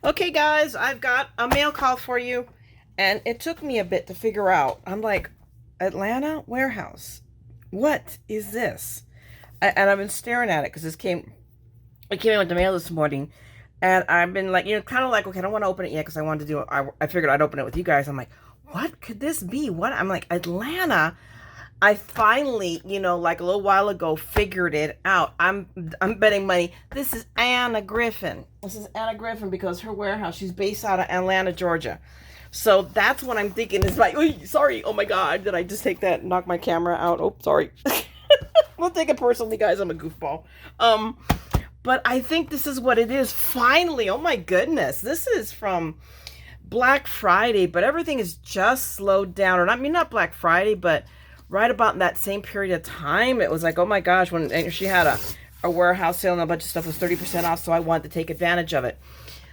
Okay, guys, I've got a mail call for you, and it took me a bit to figure out. I'm like, Atlanta warehouse. What is this? And I've been staring at it because it came in with the mail this morning, and I've been like, kind of like, okay, I don't want to open it yet because I wanted to do it. I figured I'd open it with you guys. I'm like, what could this be? What? I'm like, Atlanta. I finally, like a little while ago, figured it out. I'm betting money. This is Anna Griffin. This is Anna Griffin because her warehouse, she's based out of Atlanta, Georgia. So that's what I'm thinking is like, sorry, oh my God, did I just take that and knock my camera out? Oh, sorry. Don't take it personally, guys. I'm a goofball. But I think this is what it is. Finally, oh my goodness. This is from Black Friday, but everything is just slowed down. Or not Black Friday, but right about that same period of time, it was like, oh my gosh, when she had a warehouse sale and a bunch of stuff was 30% off, so I wanted to take advantage of it.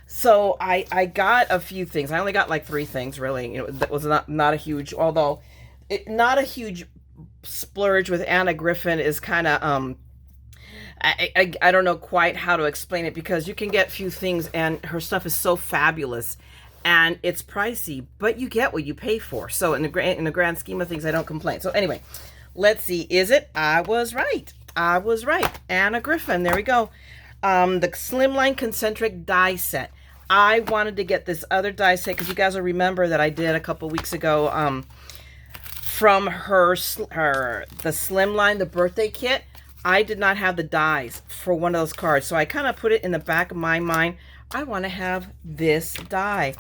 So I got a few things. I only got like 3 things, really. That was not a huge, although not a huge splurge with Anna Griffin is kind of, I don't know quite how to explain it because you can get few things and her stuff is so fabulous. And it's pricey, but you get what you pay for. So in the grand scheme of things, I don't complain. So anyway, let's see. Is it? I was right. I was right. Anna Griffin. There we go. The Slimline Concentric die set. I wanted to get this other die set because you guys will remember that I did a couple weeks ago from the Slimline, the birthday kit. I did not have the dies for one of those cards. So I kind of put it in the back of my mind. I want to have this die.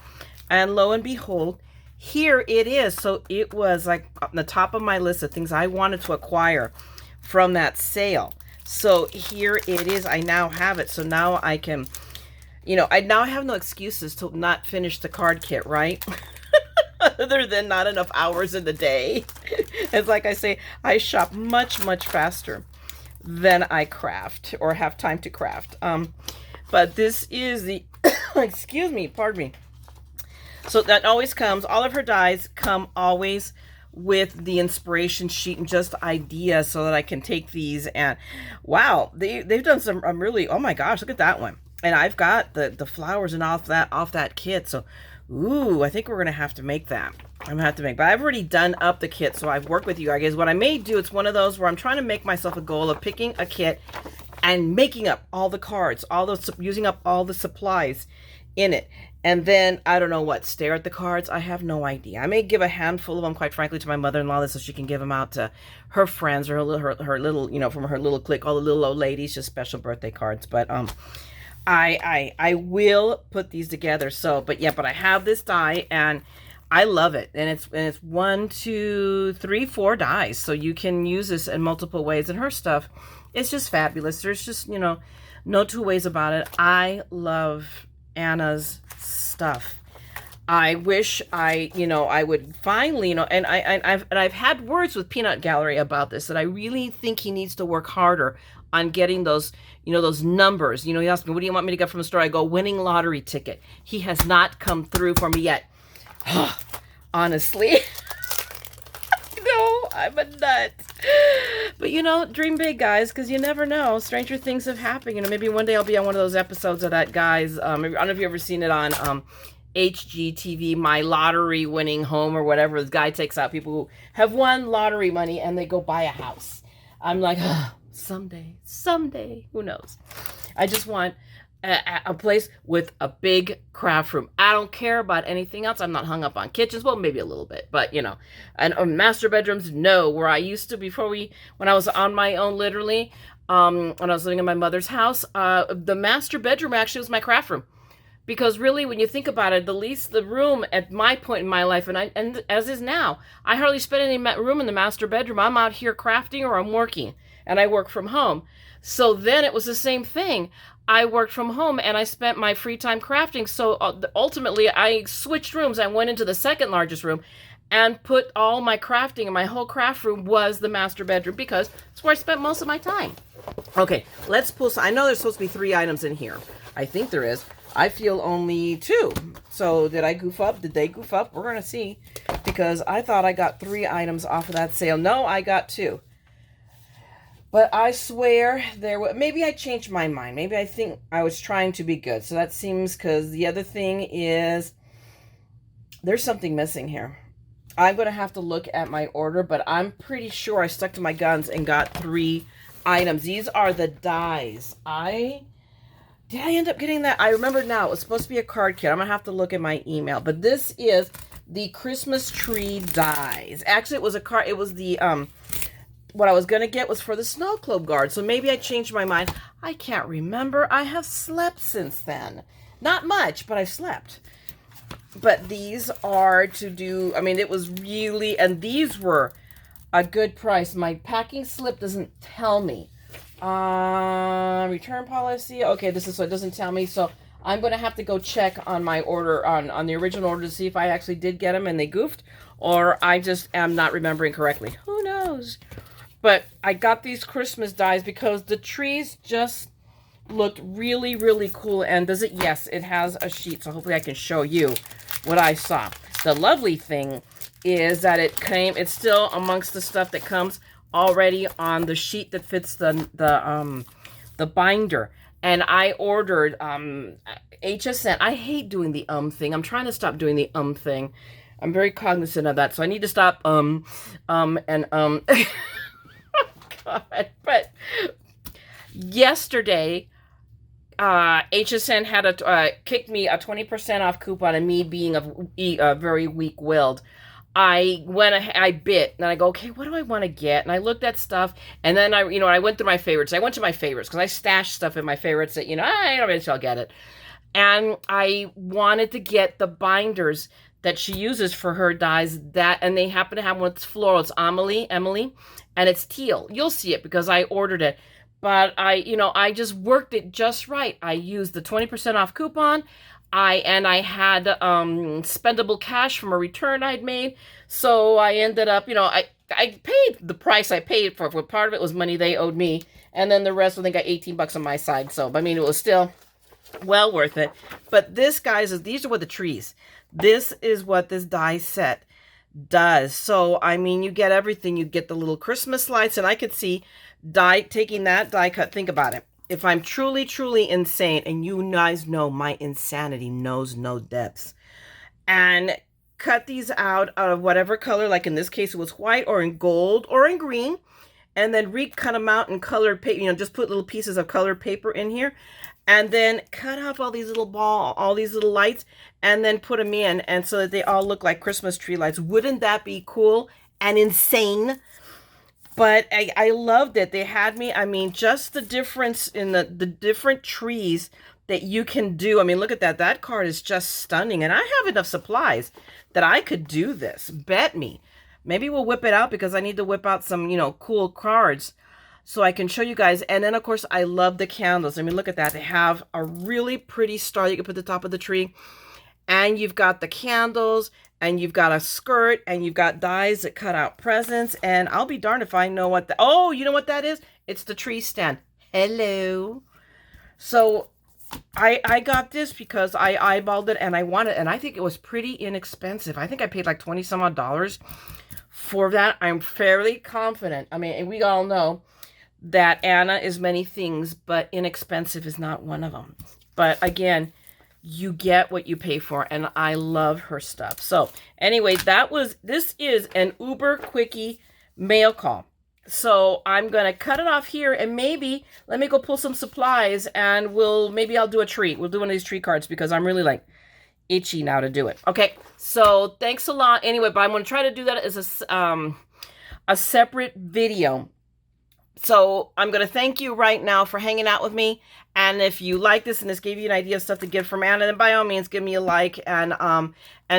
And lo and behold, here it is. So it was like on the top of my list of things I wanted to acquire from that sale. So here it is. I now have it. So now I can, I now have no excuses to not finish the card kit, right? Other than not enough hours in the day. It's like I say, I shop much, much faster than I craft or have time to craft. But this is the, excuse me, pardon me. So that always comes, all of her dies come always with the inspiration sheet and just ideas so that I can take these and, wow, they've done some really, oh my gosh, look at that one. And I've got the flowers and off that kit. So, ooh, I think we're going to have to make that. I'm going to have to make, but I've already done up the kit. So I've worked with you guys. What I may do, it's one of those where I'm trying to make myself a goal of picking a kit and making up all the cards, using up all the supplies in it. And then, I don't know what, stare at the cards? I have no idea. I may give a handful of them, quite frankly, to my mother-in-law so she can give them out to her friends or her little, from her little clique, all the little old ladies, just special birthday cards. But I will put these together. So, but I have this die and I love it. And it's 1, 2, 3, 4 dies. So you can use this in multiple ways. And her stuff, it's just fabulous. There's just, no two ways about it. I love Anna's stuff. I wish I would finally, and I've had words with Peanut Gallery about this, that I really think he needs to work harder on getting those, those numbers. He asked me, what do you want me to get from the store? I go, winning lottery ticket. He has not come through for me yet. Honestly. No, I'm a nut. But dream big, guys, because you never know. Stranger things have happened. Maybe one day I'll be on one of those episodes of that guy's, I don't know if you've ever seen it on HGTV, My Lottery Winning Home or whatever. This guy takes out people who have won lottery money and they go buy a house. I'm like, someday, who knows? I just want a place with a big craft room. I don't care about anything else. I'm not hung up on kitchens. Well, maybe a little bit, but and master bedrooms, no. Where I used to, when I was on my own, literally, when I was living in my mother's house, the master bedroom actually was my craft room. Because really, when you think about it, the room at my point in my life, and as is now, I hardly spend any room in the master bedroom. I'm out here crafting or I'm working, and I work from home. So then it was the same thing. I worked from home and I spent my free time crafting. So ultimately, I switched rooms. I went into the second largest room and put all my crafting, and my whole craft room was the master bedroom because it's where I spent most of my time. Okay, let's pull. I know there's supposed to be 3 items in here. I think there is. I feel only 2. So did I goof up? Did they goof up? We're going to see, because I thought I got 3 items off of that sale. No, I got 2. But I swear maybe I changed my mind. Maybe I think I was trying to be good. So that seems, because the other thing is there's something missing here. I'm going to have to look at my order, but I'm pretty sure I stuck to my guns and got 3 items. These are the dies. Did I end up getting that? I remember now. It was supposed to be a card kit. I'm going to have to look at my email. But this is the Christmas tree dies. Actually, it was a card. It was the, what I was going to get was for the snow globe guard. So maybe I changed my mind. I can't remember. I have slept since then. Not much, but I've slept. But these are to do, I mean, it was really, and these were a good price. My packing slip doesn't tell me. Return policy. Okay, this is so it doesn't tell me. So I'm going to have to go check on my order, on the original order, to see if I actually did get them and they goofed, or I just am not remembering correctly. Who knows? But I got these Christmas dies because the trees just looked really, really cool. And does it? Yes, it has a sheet. So hopefully I can show you what I saw. The lovely thing is that it's still amongst the stuff that comes already on the sheet that fits the binder. And I ordered HSN. I hate doing the thing. I'm trying to stop doing the thing. I'm very cognizant of that. So I need to stop and God. But yesterday HSN had kicked me a 20% off coupon, and me being a very weak-willed, I went ahead, I bit, and I go, okay, what do I want to get? And I looked at stuff, and then I went through my favorites. I went to my favorites because I stashed stuff in my favorites that, I don't really, I'll get it. And I wanted to get the binders that she uses for her dies, and they happen to have one that's floral. It's Emily, and it's teal. You'll see it because I ordered it. But I just worked it just right. I used the 20% off coupon. I had spendable cash from a return I'd made. So I ended up, I paid the price I paid for it. Part of it was money they owed me. And then the rest, I think, got 18 bucks on my side. So, I mean, it was still well worth it. But this, guys, these are what the trees. This is what this die set does. So, I mean, you get everything. You get the little Christmas lights. And I could see taking that die cut. Think about it. If I'm truly, truly insane, and you guys know my insanity knows no depths, and cut these out of whatever color, like in this case, it was white or in gold or in green, and then recut them out in colored paper, just put little pieces of colored paper in here, and then cut off all these little lights, and then put them in, and so that they all look like Christmas tree lights. Wouldn't that be cool and insane? But I loved it. They had me, I mean, just the difference in the different trees that you can do. I mean, look at that. That card is just stunning. And I have enough supplies that I could do this. Bet me. Maybe we'll whip it out, because I need to whip out some, cool cards so I can show you guys. And then, of course, I love the candles. I mean, look at that. They have a really pretty star you can put at the top of the tree. And you've got the candles, and you've got a skirt, and you've got dies that cut out presents. And I'll be darned if I know what oh, you know what that is? It's the tree stand. Hello. So I got this because I eyeballed it, and I wanted, and I think it was pretty inexpensive. I think I paid like 20 some odd dollars for that. I'm fairly confident. I mean, we all know that Anna is many things, but inexpensive is not one of them. But again, you get what you pay for, and I love her stuff. So anyway, this is an Uber Quickie mail call. So I'm going to cut it off here, and maybe let me go pull some supplies, and maybe I'll do a treat. We'll do one of these tree cards, because I'm really like itchy now to do it. Okay. So thanks a lot. Anyway, but I'm going to try to do that as a separate video. So I'm going to thank you right now for hanging out with me. And if you like this and this gave you an idea of stuff to get from Anna, then by all means, give me a like, and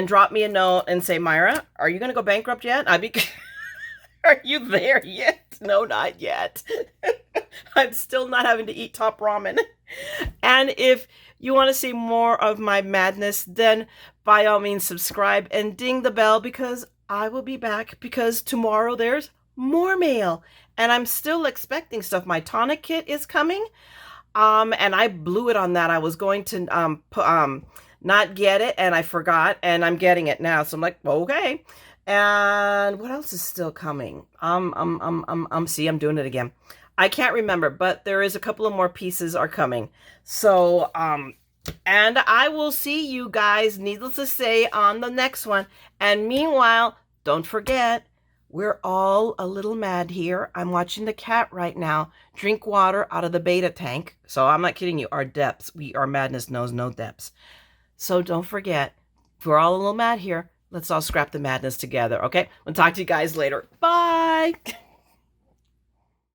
drop me a note and say, Myra, are you going to go bankrupt yet? Are you there yet? No, not yet. I'm still not having to eat top ramen. And if you want to see more of my madness, then by all means, subscribe and ding the bell, because I will be back, because tomorrow there's more mail. And I'm still expecting stuff. My tonic kit is coming. And I blew it on that. I was going to not get it, and I forgot, and I'm getting it now. So I'm like, okay. And what else is still coming? See, I'm doing it again. I can't remember, but there is a couple of more pieces are coming. So, and I will see you guys, needless to say, on the next one. And meanwhile, don't forget, we're all a little mad here. I'm watching the cat right now drink water out of the beta tank. So I'm not kidding you. Our depths, our madness knows no depths. So don't forget, if we're all a little mad here, let's all scrap the madness together, okay? We'll talk to you guys later. Bye!